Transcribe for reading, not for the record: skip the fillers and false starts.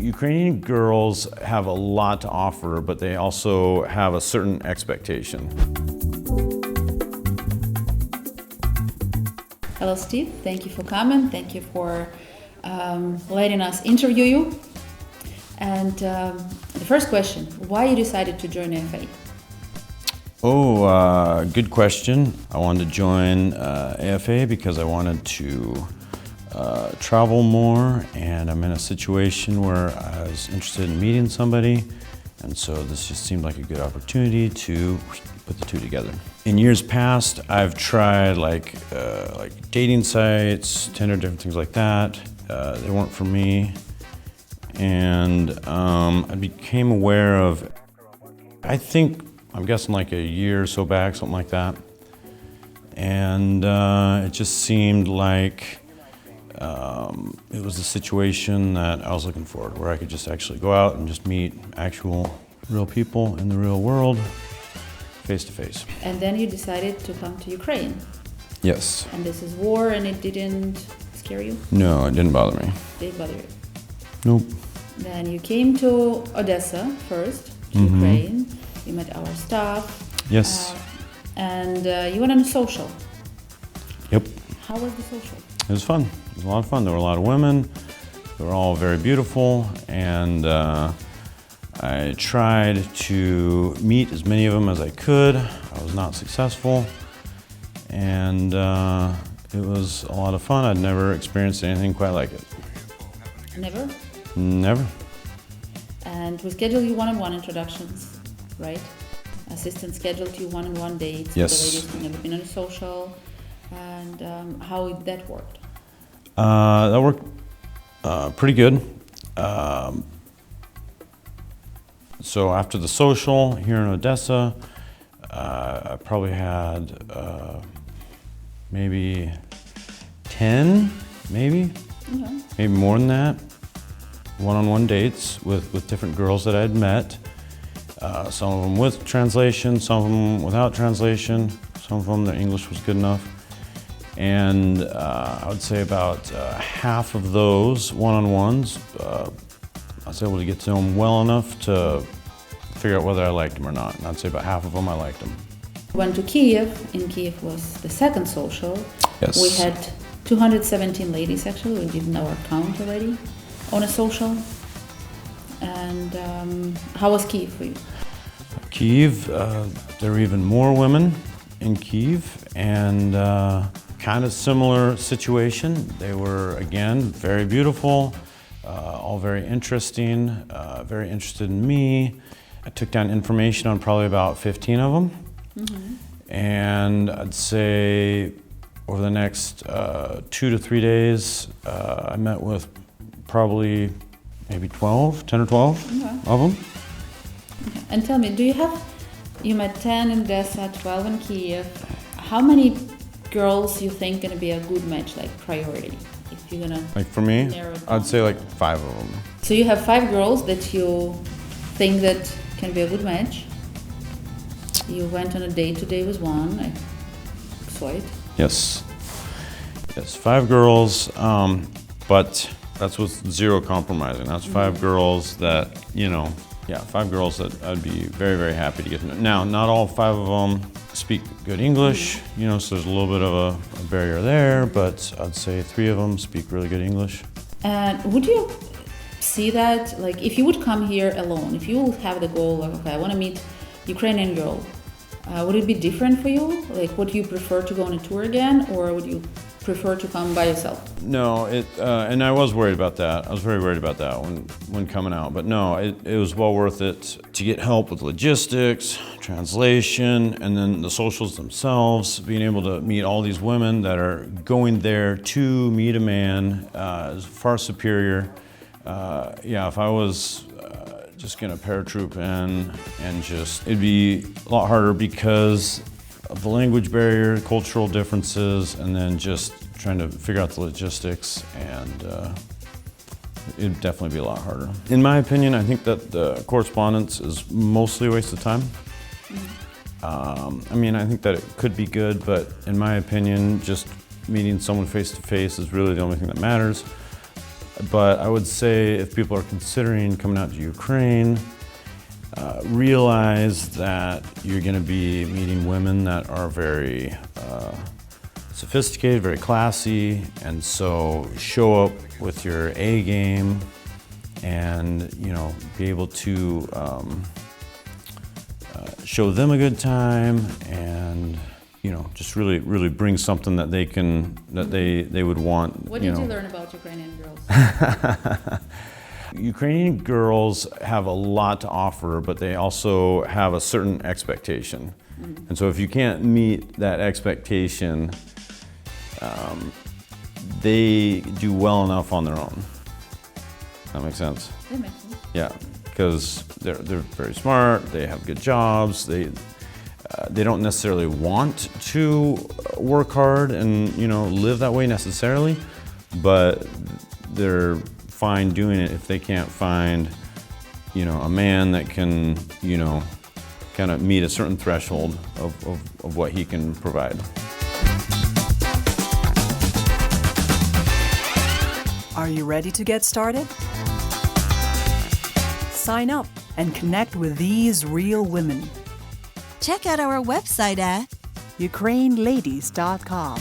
Ukrainian girls have a lot to offer, but they also have a certain expectation. Hello, Steve. Thank you for coming. Thank you for letting us interview you. And the first question, why you decided to join AFA? Good question. I wanted to join AFA because I wanted to travel more, and I'm in a situation where I was interested in meeting somebody, and so this just seemed like a good opportunity to put the two together. In years past, I've tried like dating sites, Tinder, different things like that. They weren't for me, and I became aware of, I'm guessing like a year or so back, something like that, and it just seemed like it was the situation that I was looking for, where I could just actually go out and just meet actual real people in the real world, face to face. And then you decided to come to Ukraine. Yes. And this is war, and it didn't scare you? No, it didn't bother me. Did it bother you? Nope. Then you came to Odessa first, to Ukraine. You met our staff. Yes. And you went on a social. Yep. How was the social? It was fun. It was a lot of fun. There were a lot of women. They were all very beautiful, and I tried to meet as many of them as I could. I was not successful, and it was a lot of fun. I'd never experienced anything quite like it. Never? Never. And we scheduled you one-on-one introductions, right? Assistant scheduled you one-on-one dates. Yes. With the ladies who've never been on a social. And how that worked? That worked pretty good. So after the social here in Odessa, I probably had maybe 10, maybe more than that, one-on-one dates with different girls that I'd met. Some of them with translation, some of them without translation, some of them their English was good enough. And I would say about half of those one-on-ones, I was able to get to them well enough to figure out whether I liked them or not. And I'd say about half of them I liked them. Went to Kyiv. In Kyiv was the second social. Yes. We had 217 ladies actually. We didn't know our count already on a social. And how was Kyiv for you? Kyiv, there were even more women in Kyiv, and kind of similar situation. They were, again, very beautiful, all very interesting, very interested in me. I took down information on probably about 15 of them. And I'd say over the next 2 to 3 days, I met with probably maybe 10 or 12 of them. Okay. And tell me, you met 10 in Odessa, 12 in Kyiv. How many girls you think gonna be a good match, like priority? If you're gonna like for me, narrow it I'd down. say like 5 of them. So you have 5 girls that you think that can be a good match. You went on a date today with one, I saw it. Yes. Yes, 5 girls, but that's with zero compromising. That's 5 girls that, 5 girls that I'd be very, very happy to get to know. Now, not all 5 of them speak good English, so there's a little bit of a barrier there, but I'd say 3 of them speak really good English. And would you see that, like, if you would come here alone, if you would have the goal, like, okay, I want to meet Ukrainian girl, would it be different for you? Like, would you prefer to go on a tour again, or would you prefer to come by yourself? No, and I was worried about that. I was very worried about that when coming out. But no, it was well worth it to get help with logistics, translation, and then the socials themselves. Being able to meet all these women that are going there to meet a man is far superior. If I was just gonna paratroop in and it'd be a lot harder because of the language barrier, cultural differences, and then just trying to figure out the logistics, and it'd definitely be a lot harder. In my opinion, I think that the correspondence is mostly a waste of time. I think that it could be good, but in my opinion, just meeting someone face to face is really the only thing that matters. But I would say if people are considering coming out to Ukraine, realize that you're going to be meeting women that are very sophisticated, very classy, and so show up with your A game and, you know, be able to show them a good time and, you know, just really bring something that they can, that they would want. What did you learn about Ukrainian girls? Ukrainian girls have a lot to offer, but they also have a certain expectation. And so if you can't meet that expectation, they do well enough on their own. That makes sense? That makes sense. Yeah, because they're very smart, they have good jobs, they don't necessarily want to work hard and, you know, live that way necessarily, but they're fine doing it if they can't find, you know, a man that can, you know, kind of meet a certain threshold of what he can provide. Are you ready to get started? Sign up and connect with these real women. Check out our website at ukraineladies.com.